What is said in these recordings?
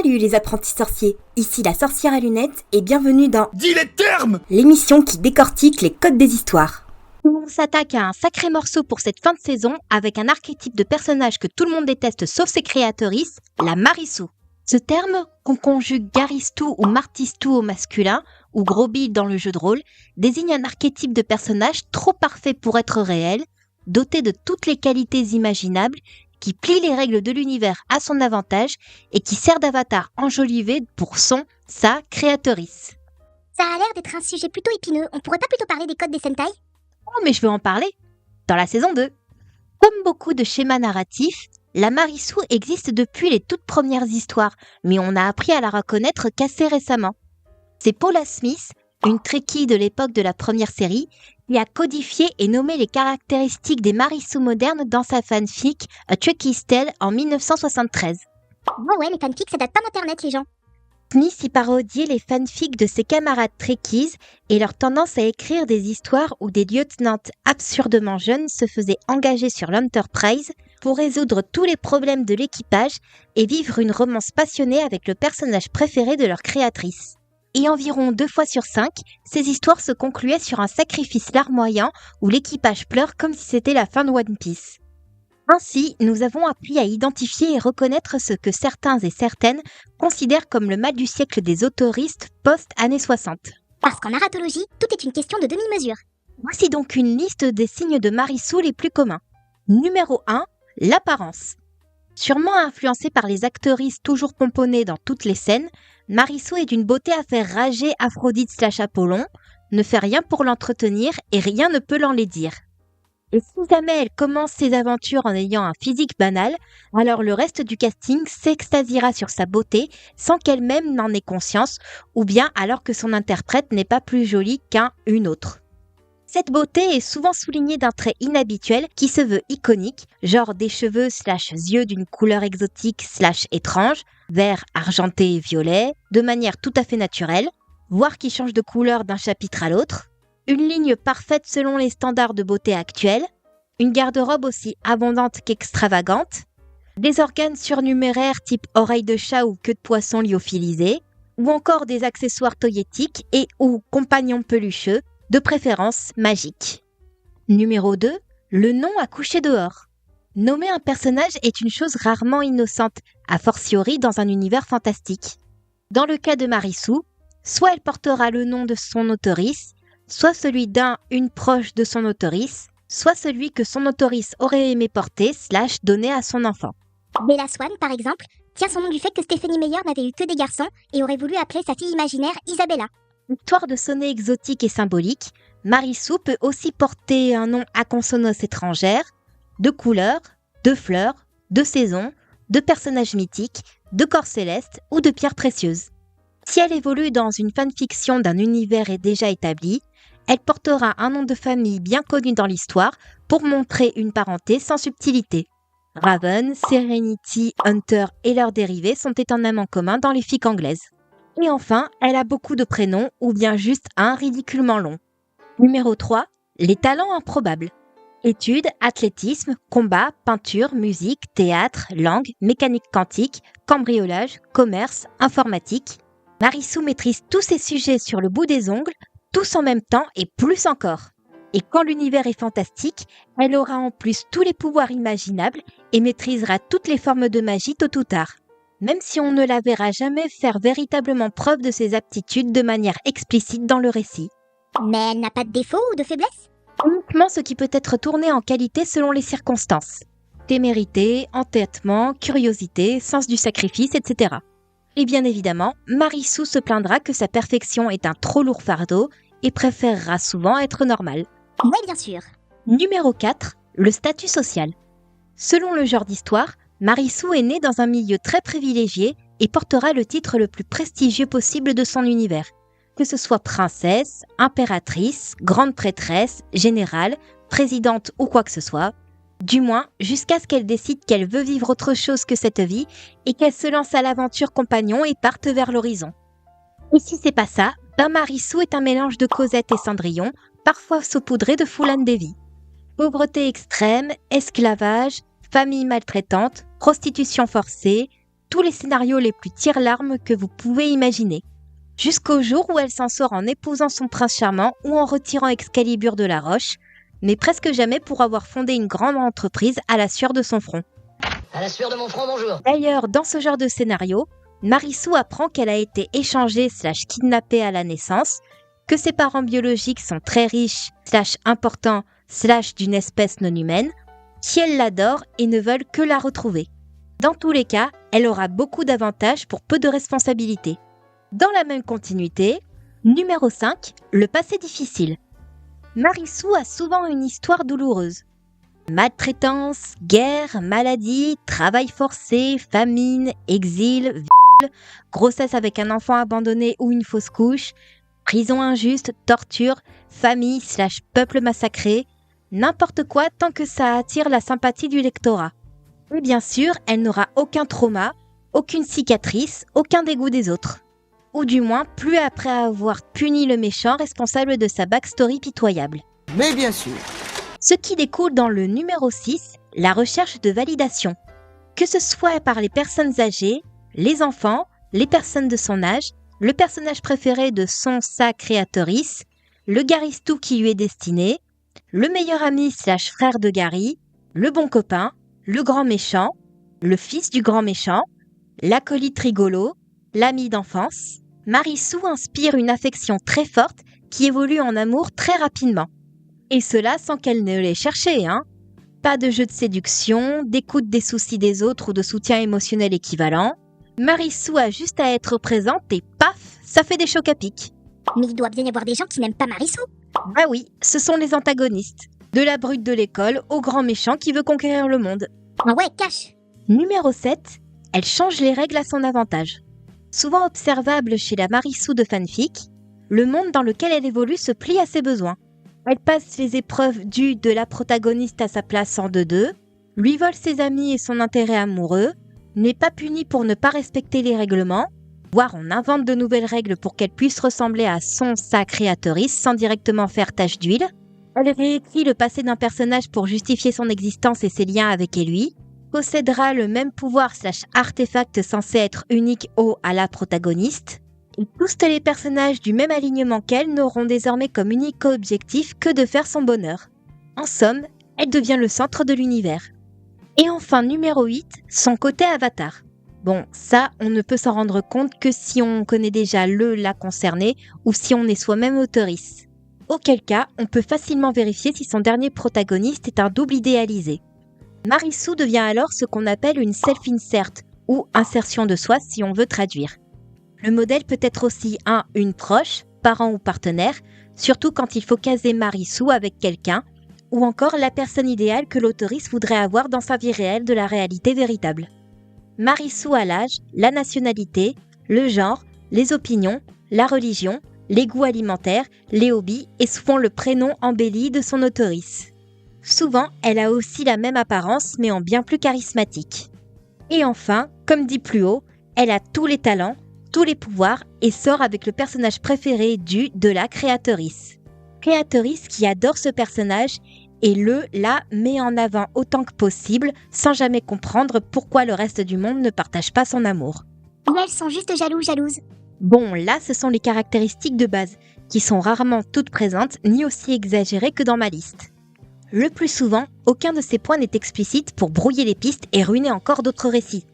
Salut les apprentis sorciers, ici la sorcière à lunettes et bienvenue dans Dis les termes! L'émission qui décortique les codes des histoires. On s'attaque à un sacré morceau pour cette fin de saison avec un archétype de personnage que tout le monde déteste sauf ses créatrices, la Marissou. Ce terme, qu'on conjugue Garistou ou Martistou au masculin, ou Gros Bill dans le jeu de rôle, désigne un archétype de personnage trop parfait pour être réel, doté de toutes les qualités imaginables, qui plie les règles de l'univers à son avantage et qui sert d'avatar enjolivé pour sa créatrice. Ça a l'air d'être un sujet plutôt épineux. On pourrait pas plutôt parler des codes des Sentai ? Oh, mais je vais en parler dans la saison 2. Comme beaucoup de schémas narratifs, la Marissou existe depuis les toutes premières histoires, mais on a appris à la reconnaître qu'assez récemment. C'est Paula Smith, une Trekkie de l'époque de la première série, qui a codifié et nommé les caractéristiques des Marissou modernes dans sa fanfic A Trekkie's Tale en 1973. Ouais, les fanfics, ça date pas d'internet, les gens. Smith y parodiait les fanfics de ses camarades Trekkies et leur tendance à écrire des histoires où des lieutenants absurdement jeunes se faisaient engager sur l'Enterprise pour résoudre tous les problèmes de l'équipage et vivre une romance passionnée avec le personnage préféré de leur créatrice. Et environ 2 fois sur 5, ces histoires se concluaient sur un sacrifice larmoyant où l'équipage pleure comme si c'était la fin de One Piece. Ainsi, nous avons appris à identifier et reconnaître ce que certains et certaines considèrent comme le mal du siècle des autoristes post-années 60. Parce qu'en narratologie, tout est une question de demi-mesure. Voici donc une liste des signes de Marissou les plus communs. Numéro 1, l'apparence. Sûrement influencée par les actrices toujours pomponnées dans toutes les scènes, Marissou est d'une beauté à faire rager Aphrodite/Apollon, ne fait rien pour l'entretenir et rien ne peut l'enlaidir. Et si jamais elle commence ses aventures en ayant un physique banal, alors le reste du casting s'extasiera sur sa beauté sans qu'elle-même n'en ait conscience, ou bien alors que son interprète n'est pas plus jolie qu'une autre. Cette beauté est souvent soulignée d'un trait inhabituel qui se veut iconique, genre des cheveux/yeux d'une couleur exotique/étrange, vert, argenté et violet, de manière tout à fait naturelle, voire qui change de couleur d'un chapitre à l'autre, une ligne parfaite selon les standards de beauté actuels, une garde-robe aussi abondante qu'extravagante, des organes surnuméraires type oreilles de chat ou queue de poisson lyophilisée, ou encore des accessoires toyétiques et ou compagnons pelucheux, de préférence magiques. Numéro 2, le nom à coucher dehors. Nommer un personnage est une chose rarement innocente, a fortiori dans un univers fantastique. Dans le cas de Marissou, soit elle portera le nom de son autorice, soit celui une proche de son autorice, soit celui que son autorice aurait aimé porter / donner à son enfant. Bella Swan, par exemple, tient son nom du fait que Stephenie Meyer n'avait eu que des garçons et aurait voulu appeler sa fille imaginaire Isabella. Histoire de sonner exotique et symbolique, Marissou peut aussi porter un nom à consonance étrangère, de couleurs, de fleurs, de saisons, de personnages mythiques, de corps célestes ou de pierres précieuses. Si elle évolue dans une fanfiction d'un univers déjà établi, elle portera un nom de famille bien connu dans l'histoire pour montrer une parenté sans subtilité. Raven, Serenity, Hunter et leurs dérivés sont étonnamment communs dans les fics anglaises. Et enfin, elle a beaucoup de prénoms ou bien juste un ridiculement long. Numéro 3, les talents improbables. Études, athlétisme, combat, peinture, musique, théâtre, langue, mécanique quantique, cambriolage, commerce, informatique. Marissou maîtrise tous ces sujets sur le bout des ongles, tous en même temps et plus encore. Et quand l'univers est fantastique, elle aura en plus tous les pouvoirs imaginables et maîtrisera toutes les formes de magie tôt ou tard. Même si on ne la verra jamais faire véritablement preuve de ses aptitudes de manière explicite dans le récit. Mais elle n'a pas de défaut ou de faiblesse ? Uniquement ce qui peut être tourné en qualité selon les circonstances. Témérité, entêtement, curiosité, sens du sacrifice, etc. Et bien évidemment, Marissou se plaindra que sa perfection est un trop lourd fardeau et préférera souvent être normale. Oui, bien sûr. Numéro 4, le statut social. Selon le genre d'histoire, Marissou est née dans un milieu très privilégié et portera le titre le plus prestigieux possible de son univers. Que ce soit princesse, impératrice, grande prêtresse, générale, présidente ou quoi que ce soit. Du moins, jusqu'à ce qu'elle décide qu'elle veut vivre autre chose que cette vie et qu'elle se lance à l'aventure compagnon et parte vers l'horizon. Et si c'est pas ça, Marissou est un mélange de Cosette et Cendrillon, parfois saupoudré de Foulane Davy. Pauvreté extrême, esclavage, famille maltraitante, prostitution forcée, tous les scénarios les plus tire-larmes que vous pouvez imaginer. Jusqu'au jour où elle s'en sort en épousant son prince charmant ou en retirant Excalibur de la roche, mais presque jamais pour avoir fondé une grande entreprise à la sueur de son front. À la sueur de mon front, bonjour. D'ailleurs, dans ce genre de scénario, Marisou apprend qu'elle a été échangée/kidnappée à la naissance, que ses parents biologiques sont très riches/importants/ d'une espèce non humaine, qu'elle l'adore et ne veulent que la retrouver. Dans tous les cas, elle aura beaucoup d'avantages pour peu de responsabilités. Dans la même continuité, numéro 5, le passé difficile. Marisou a souvent une histoire douloureuse. Maltraitance, guerre, maladie, travail forcé, famine, exil, viol, grossesse avec un enfant abandonné ou une fausse couche, prison injuste, torture, famille/peuple massacré, n'importe quoi tant que ça attire la sympathie du lectorat. Et bien sûr, elle n'aura aucun trauma, aucune cicatrice, aucun dégoût des autres. Ou du moins, plus après avoir puni le méchant responsable de sa backstory pitoyable. Mais bien sûr. Ce qui découle dans le numéro 6, la recherche de validation. Que ce soit par les personnes âgées, les enfants, les personnes de son âge, le personnage préféré de sa créatrice, le Garistou qui lui est destiné, le meilleur ami/frère de Gary, le bon copain, le grand méchant, le fils du grand méchant, l'acolyte rigolo, l'ami d'enfance, Marisou inspire une affection très forte qui évolue en amour très rapidement. Et cela sans qu'elle ne l'ait cherché, hein. Pas de jeu de séduction, d'écoute des soucis des autres ou de soutien émotionnel équivalent. Marisou a juste à être présente et paf, ça fait des chocs à pic. Mais il doit bien y avoir des gens qui n'aiment pas Marisou. Bah oui, ce sont les antagonistes. De la brute de l'école au grand méchant qui veut conquérir le monde. Ah ouais, cache. Numéro 7, elle change les règles à son avantage. Souvent observable chez la Marisou de fanfic, le monde dans lequel elle évolue se plie à ses besoins. Elle passe les épreuves dues de la protagoniste à sa place en 2-2, lui vole ses amis et son intérêt amoureux, n'est pas punie pour ne pas respecter les règlements, voire on invente de nouvelles règles pour qu'elle puisse ressembler à sa créatrice sans directement faire tache d'huile. Elle réécrit le passé d'un personnage pour justifier son existence et ses liens avec lui, possédera le même pouvoir/artefact censé être unique à la protagoniste. Et tous les personnages du même alignement qu'elle n'auront désormais comme unique objectif que de faire son bonheur. En somme, elle devient le centre de l'univers. Et enfin, numéro 8, son côté avatar. Bon, ça, on ne peut s'en rendre compte que si on connaît déjà la concernée ou si on est soi-même auteurice. Auquel cas, on peut facilement vérifier si son dernier protagoniste est un double idéalisé. Marisou devient alors ce qu'on appelle une self-insert, ou insertion de soi si on veut traduire. Le modèle peut être aussi une proche, parent ou partenaire, surtout quand il faut caser Marisou avec quelqu'un, ou encore la personne idéale que l'auteurice voudrait avoir dans sa vie réelle de la réalité véritable. Marisou a l'âge, la nationalité, le genre, les opinions, la religion, les goûts alimentaires, les hobbies et souvent le prénom embelli de son auteurice. Souvent, elle a aussi la même apparence mais en bien plus charismatique. Et enfin, comme dit plus haut, elle a tous les talents, tous les pouvoirs et sort avec le personnage préféré de la créatrice. Créatrice qui adore ce personnage et la met en avant autant que possible sans jamais comprendre pourquoi le reste du monde ne partage pas son amour. Mais elles sont juste jalouses. Bon, là, ce sont les caractéristiques de base, qui sont rarement toutes présentes ni aussi exagérées que dans ma liste. Le plus souvent, aucun de ces points n'est explicite pour brouiller les pistes et ruiner encore d'autres récits.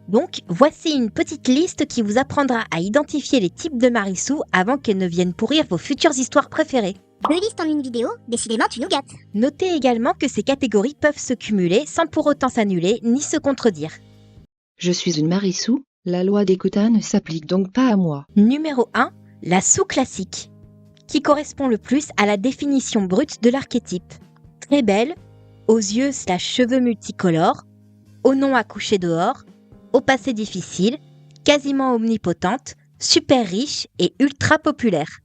Donc, voici une petite liste qui vous apprendra à identifier les types de Marisou avant qu'elles ne viennent pourrir vos futures histoires préférées. 2 listes en une vidéo, décidément tu nous gâtes. Notez également que ces catégories peuvent se cumuler sans pour autant s'annuler ni se contredire. Je suis une Marisou, la loi des quotas ne s'applique donc pas à moi. Numéro 1, la sous-classique, qui correspond le plus à la définition brute de l'archétype. Très belle, aux yeux/cheveux multicolores, au nom à coucher dehors, au passé difficile, quasiment omnipotente, super riche et ultra populaire.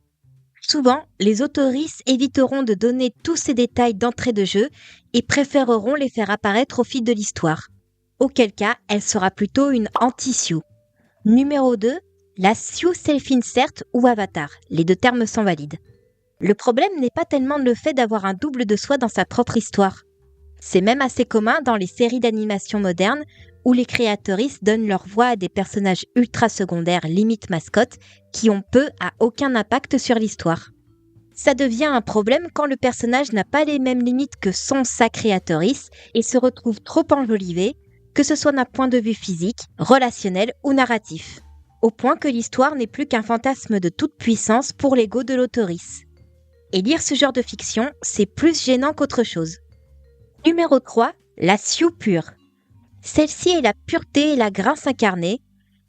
Souvent, les auteurices éviteront de donner tous ces détails d'entrée de jeu et préféreront les faire apparaître au fil de l'histoire. Auquel cas, elle sera plutôt une anti-Sioux. Numéro 2, la Sioux self-insert ou avatar. Les deux termes sont valides. Le problème n'est pas tellement le fait d'avoir un double de soi dans sa propre histoire. C'est même assez commun dans les séries d'animation modernes où les créatrices donnent leur voix à des personnages ultra secondaires, limite mascottes, qui ont peu à aucun impact sur l'histoire. Ça devient un problème quand le personnage n'a pas les mêmes limites que sa créatrice et se retrouve trop enjolivé, que ce soit d'un point de vue physique, relationnel ou narratif, au point que l'histoire n'est plus qu'un fantasme de toute puissance pour l'ego de l'auteurice. Et lire ce genre de fiction, c'est plus gênant qu'autre chose. Numéro 3, la Sioux pure. Celle-ci est la pureté et la grâce incarnée,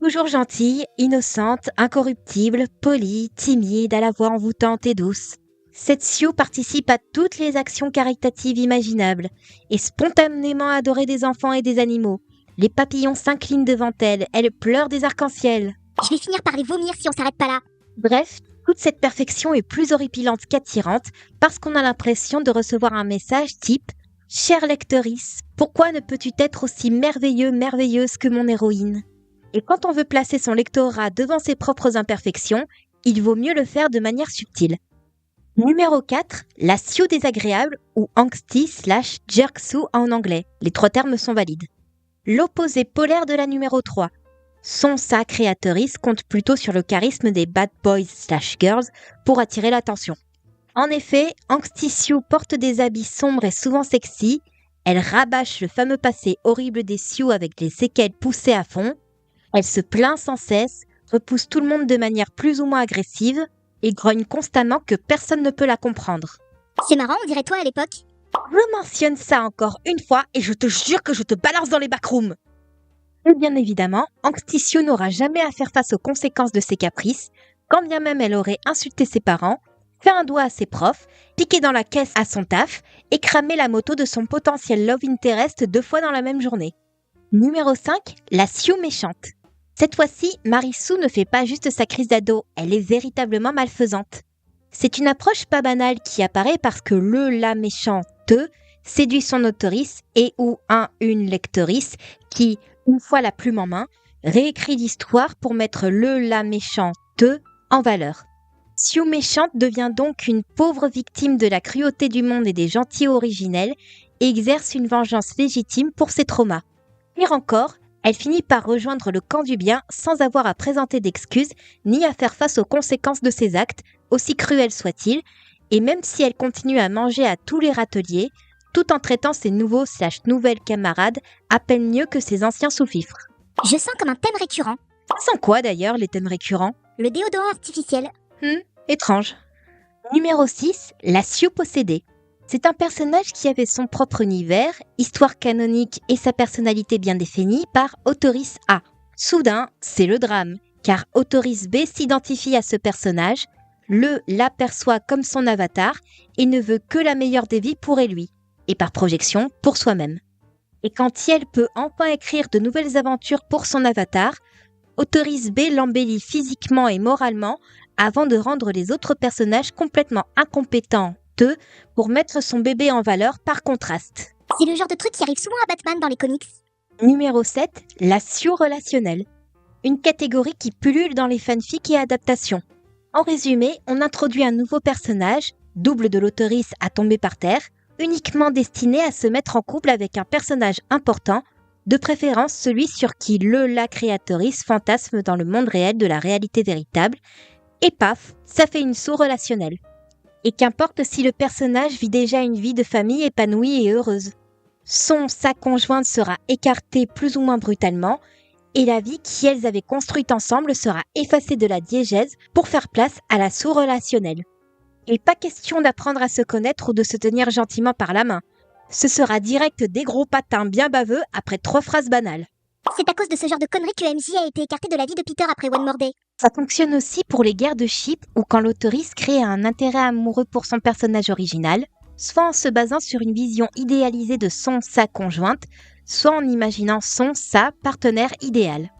toujours gentille, innocente, incorruptible, polie, timide, à la voix envoûtante et douce. Cette Sioux participe à toutes les actions caritatives imaginables, et spontanément adorée des enfants et des animaux. Les papillons s'inclinent devant elle, elle pleure des arcs-en-ciel. Je vais finir par les vomir si on s'arrête pas là. Bref, toute cette perfection est plus horripilante qu'attirante parce qu'on a l'impression de recevoir un message type « Chère lectrice, pourquoi ne peux-tu être aussi merveilleuse que mon héroïne ?» Et quand on veut placer son lectorat devant ses propres imperfections, il vaut mieux le faire de manière subtile. Numéro 4, la Sioux désagréable ou angsty/jerk-sue en anglais. Les 3 termes sont valides. L'opposé polaire de la numéro 3. Sa créatrice compte plutôt sur le charisme des bad boys/girls pour attirer l'attention. En effet, Angsty Sioux porte des habits sombres et souvent sexy, elle rabâche le fameux passé horrible des Sioux avec les séquelles poussées à fond, elle se plaint sans cesse, repousse tout le monde de manière plus ou moins agressive et grogne constamment que personne ne peut la comprendre. C'est marrant, on dirait toi à l'époque. Je mentionne ça encore une fois et je te jure que je te balance dans les backrooms. Et bien évidemment, Angsty Sioux n'aura jamais à faire face aux conséquences de ses caprices, quand bien même elle aurait insulté ses parents, fait un doigt à ses profs, piqué dans la caisse à son taf et cramé la moto de son potentiel love interest 2 fois dans la même journée. Numéro 5, la Sioux méchante. Cette fois-ci, Marie-Sue ne fait pas juste sa crise d'ado, elle est véritablement malfaisante. C'est une approche pas banale qui apparaît parce que la méchante séduit son auteurice et ou une lectrice qui, une fois la plume en main, réécrit l'histoire pour mettre la méchante en valeur. Sioux méchante devient donc une pauvre victime de la cruauté du monde et des gentils originels et exerce une vengeance légitime pour ses traumas. Pire encore, elle finit par rejoindre le camp du bien sans avoir à présenter d'excuses ni à faire face aux conséquences de ses actes, aussi cruels soient-ils, et même si elle continue à manger à tous les râteliers, tout en traitant ses nouveaux/nouvelles camarades à peine mieux que ses anciens sous-fifres. Je sens comme un thème récurrent. Sans quoi d'ailleurs les thèmes récurrents ? Le déodorant artificiel. Étrange. Numéro 6, la Sioux possédée. C'est un personnage qui avait son propre univers, histoire canonique et sa personnalité bien définie par Autoris A. Soudain, c'est le drame, car Autoris B s'identifie à ce personnage, l'aperçoit comme son avatar et ne veut que la meilleure des vies pour lui, et par projection pour soi-même. Et quand Ciel peut enfin écrire de nouvelles aventures pour son avatar, Autoris B l'embellit physiquement et moralement avant de rendre les autres personnages complètement incompétents pour mettre son bébé en valeur par contraste. C'est le genre de truc qui arrive souvent à Batman dans les comics. Numéro 7, la Sioux relationnelle. Une catégorie qui pullule dans les fanfics et adaptations. En résumé, on introduit un nouveau personnage, double de l'auteurice à tomber par terre, uniquement destiné à se mettre en couple avec un personnage important, de préférence celui sur qui la créatrice fantasme dans le monde réel de la réalité véritable, et paf, ça fait une Sioux relationnelle. Et qu'importe si le personnage vit déjà une vie de famille épanouie et heureuse. Sa conjointe sera écartée plus ou moins brutalement, et la vie qu'elles avaient construite ensemble sera effacée de la diégèse pour faire place à la Sioux relationnelle. Et pas question d'apprendre à se connaître ou de se tenir gentiment par la main. Ce sera direct des gros patins bien baveux après 3 phrases banales. C'est à cause de ce genre de conneries que MJ a été écarté de la vie de Peter après One More Day. Ça fonctionne aussi pour les guerres de ship ou quand l'auteurice crée un intérêt amoureux pour son personnage original, soit en se basant sur une vision idéalisée de sa conjointe, soit en imaginant sa partenaire idéal.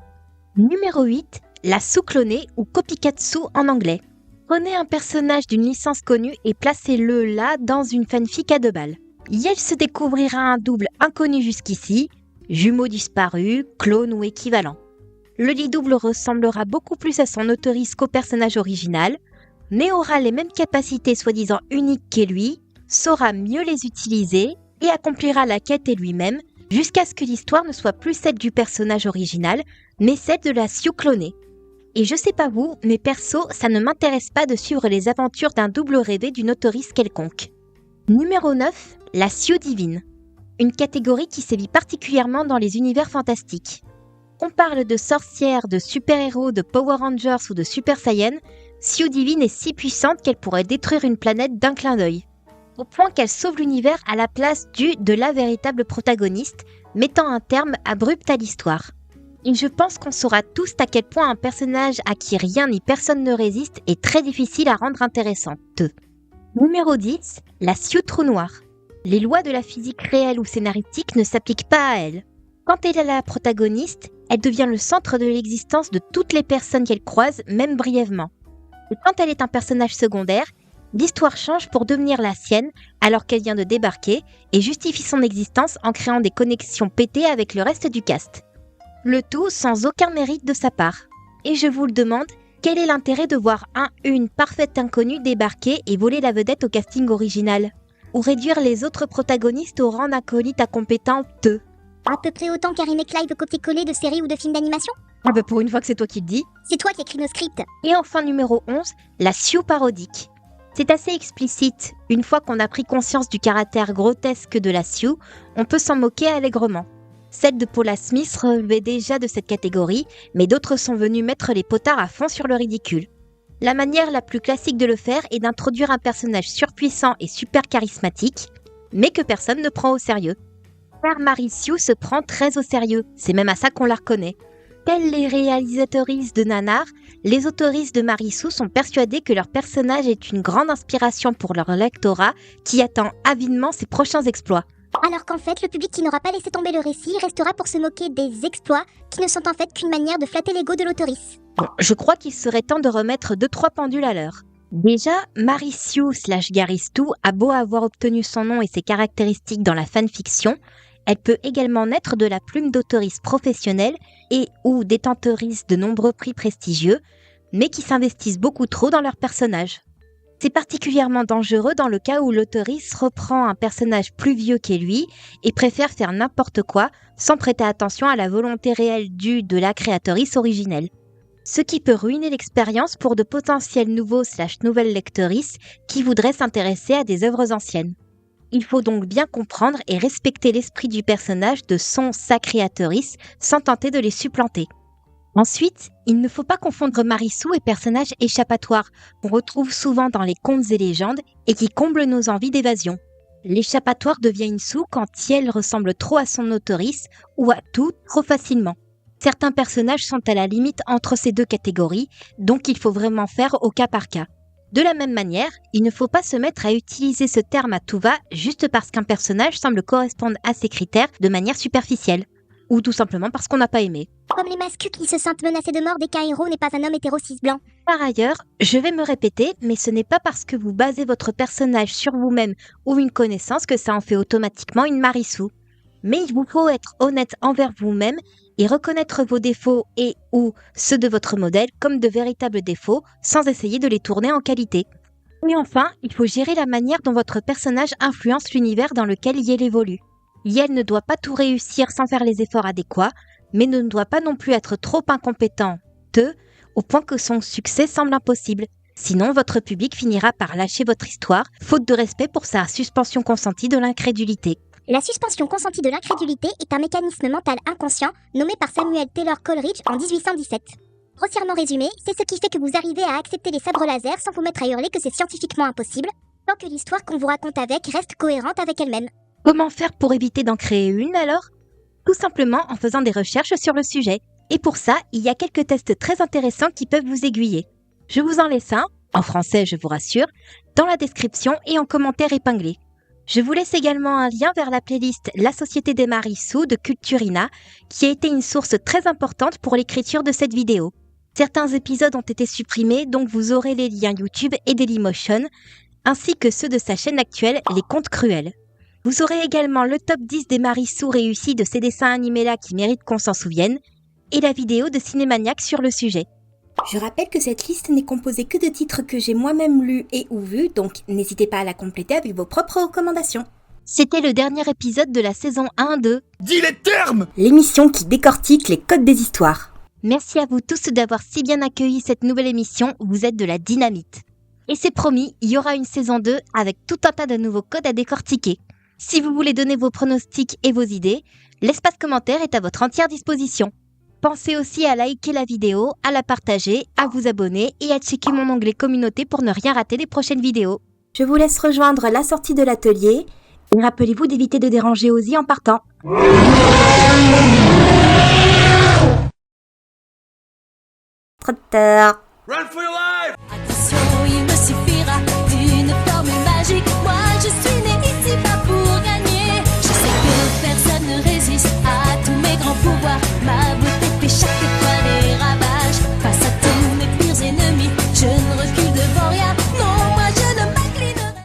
Numéro 8, la Sioux clonée ou copycat Sioux en anglais. Prenez un personnage d'une licence connue et placez-le là dans une fanfic à 2 balles. Yel se découvrira un double inconnu jusqu'ici, jumeau disparu, clone ou équivalent. Le lit double ressemblera beaucoup plus à son auteurice qu'au personnage original, mais aura les mêmes capacités soi-disant uniques qu'est lui, saura mieux les utiliser et accomplira la quête et lui-même, jusqu'à ce que l'histoire ne soit plus celle du personnage original, mais celle de la Sioux clonée. Et je sais pas vous, mais perso, ça ne m'intéresse pas de suivre les aventures d'un double rêvé d'une autorice quelconque. Numéro 9, la Sioux divine. Une catégorie qui sévit particulièrement dans les univers fantastiques. Qu'on parle de sorcières, de super-héros, de Power Rangers ou de Super Saiyan, Sioux divine est si puissante qu'elle pourrait détruire une planète d'un clin d'œil. Au point qu'elle sauve l'univers à la place de la véritable protagoniste, mettant un terme abrupt à l'histoire. Et je pense qu'on saura tous à quel point un personnage à qui rien ni personne ne résiste est très difficile à rendre intéressante. Numéro 10, la Sioux trou noir. Les lois de la physique réelle ou scénaristique ne s'appliquent pas à elle. Quand elle est la protagoniste, elle devient le centre de l'existence de toutes les personnes qu'elle croise, même brièvement. Et quand elle est un personnage secondaire, l'histoire change pour devenir la sienne alors qu'elle vient de débarquer et justifie son existence en créant des connexions pétées avec le reste du cast. Le tout sans aucun mérite de sa part. Et je vous le demande, quel est l'intérêt de voir une parfaite inconnue débarquer et voler la vedette au casting original ? Ou réduire les autres protagonistes au rang d'incognita compétente ? À peu près autant qu'Harry Clive copier-coller de séries ou de films d'animation. Ah bah pour une fois que c'est toi qui le dis. C'est toi qui écris nos scripts. Et enfin numéro 11, la Sioux parodique. C'est assez explicite, une fois qu'on a pris conscience du caractère grotesque de la Sioux, on peut s'en moquer allègrement. Celle de Paula Smith relevait déjà de cette catégorie, mais d'autres sont venus mettre les potards à fond sur le ridicule. La manière la plus classique de le faire est d'introduire un personnage surpuissant et super charismatique, mais que personne ne prend au sérieux. Car Mary Sioux se prend très au sérieux, c'est même à ça qu'on la reconnaît. Telles les réalisatrices de Nanar, les autoristes de Mary Sioux sont persuadés que leur personnage est une grande inspiration pour leur lectorat qui attend avidement ses prochains exploits. Alors qu'en fait, le public qui n'aura pas laissé tomber le récit restera pour se moquer des exploits qui ne sont en fait qu'une manière de flatter l'ego de l'autorice. Bon, je crois qu'il serait temps de remettre 2-3 pendules à l'heure. Déjà, Mary Sioux / Gary Stu a beau avoir obtenu son nom et ses caractéristiques dans la fanfiction, elle peut également naître de la plume d'autorices professionnelles et ou détentrices de nombreux prix prestigieux, mais qui s'investissent beaucoup trop dans leur personnage. C'est particulièrement dangereux dans le cas où l'autorice reprend un personnage plus vieux qu'est lui et préfère faire n'importe quoi sans prêter attention à la volonté réelle de la créatrice originelle. Ce qui peut ruiner l'expérience pour de potentiels nouveaux / nouvelles lectrices qui voudraient s'intéresser à des œuvres anciennes. Il faut donc bien comprendre et respecter l'esprit du personnage de sa créatrice sans tenter de les supplanter. Ensuite, il ne faut pas confondre Mary Sioux et personnages échappatoires qu'on retrouve souvent dans les contes et légendes et qui comblent nos envies d'évasion. L'échappatoire devient une Sioux quand elle ressemble trop à son autorice ou à tout trop facilement. Certains personnages sont à la limite entre ces deux catégories, donc il faut vraiment faire au cas par cas. De la même manière, il ne faut pas se mettre à utiliser ce terme à tout va juste parce qu'un personnage semble correspondre à ses critères de manière superficielle, ou tout simplement parce qu'on n'a pas aimé. Comme les mascus qui se sentent menacés de mort dès qu'un héros n'est pas un homme hétéro cis blanc. Par ailleurs, je vais me répéter, mais ce n'est pas parce que vous basez votre personnage sur vous-même ou une connaissance que ça en fait automatiquement une Mary Sioux. Mais il vous faut être honnête envers vous-même et reconnaître vos défauts et ou ceux de votre modèle comme de véritables défauts sans essayer de les tourner en qualité. Et enfin, il faut gérer la manière dont votre personnage influence l'univers dans lequel il évolue. Yel ne doit pas tout réussir sans faire les efforts adéquats, mais ne doit pas non plus être trop incompétente, au point que son succès semble impossible. Sinon, votre public finira par lâcher votre histoire, faute de respect pour sa suspension consentie de l'incrédulité. La suspension consentie de l'incrédulité est un mécanisme mental inconscient nommé par Samuel Taylor Coleridge en 1817. Grossièrement résumé, c'est ce qui fait que vous arrivez à accepter les sabres laser sans vous mettre à hurler que c'est scientifiquement impossible, tant que l'histoire qu'on vous raconte avec reste cohérente avec elle-même. Comment faire pour éviter d'en créer une alors ? Tout simplement en faisant des recherches sur le sujet. Et pour ça, il y a quelques tests très intéressants qui peuvent vous aiguiller. Je vous en laisse un, en français je vous rassure, dans la description et en commentaire épinglé. Je vous laisse également un lien vers la playlist La Société des Mary Sioux de Culturina, qui a été une source très importante pour l'écriture de cette vidéo. Certains épisodes ont été supprimés, donc vous aurez les liens YouTube et Dailymotion, ainsi que ceux de sa chaîne actuelle, Les Contes Cruels. Vous aurez également le top 10 des Mary Sioux réussis de ces dessins animés-là qui méritent qu'on s'en souvienne, et la vidéo de Cinémaniac sur le sujet. Je rappelle que cette liste n'est composée que de titres que j'ai moi-même lus et ou vus, donc n'hésitez pas à la compléter avec vos propres recommandations. C'était le dernier épisode de la saison 1 de Dis les termes! L'émission qui décortique les codes des histoires. Merci à vous tous d'avoir si bien accueilli cette nouvelle émission, vous êtes de la dynamite. Et c'est promis, il y aura une saison 2 avec tout un tas de nouveaux codes à décortiquer. Si vous voulez donner vos pronostics et vos idées, l'espace commentaire est à votre entière disposition. Pensez aussi à liker la vidéo, à la partager, à vous abonner et à checker mon onglet communauté pour ne rien rater des prochaines vidéos. Je vous laisse rejoindre la sortie de l'atelier et rappelez-vous d'éviter de déranger Ozzy en partant. Trop tard. Run for your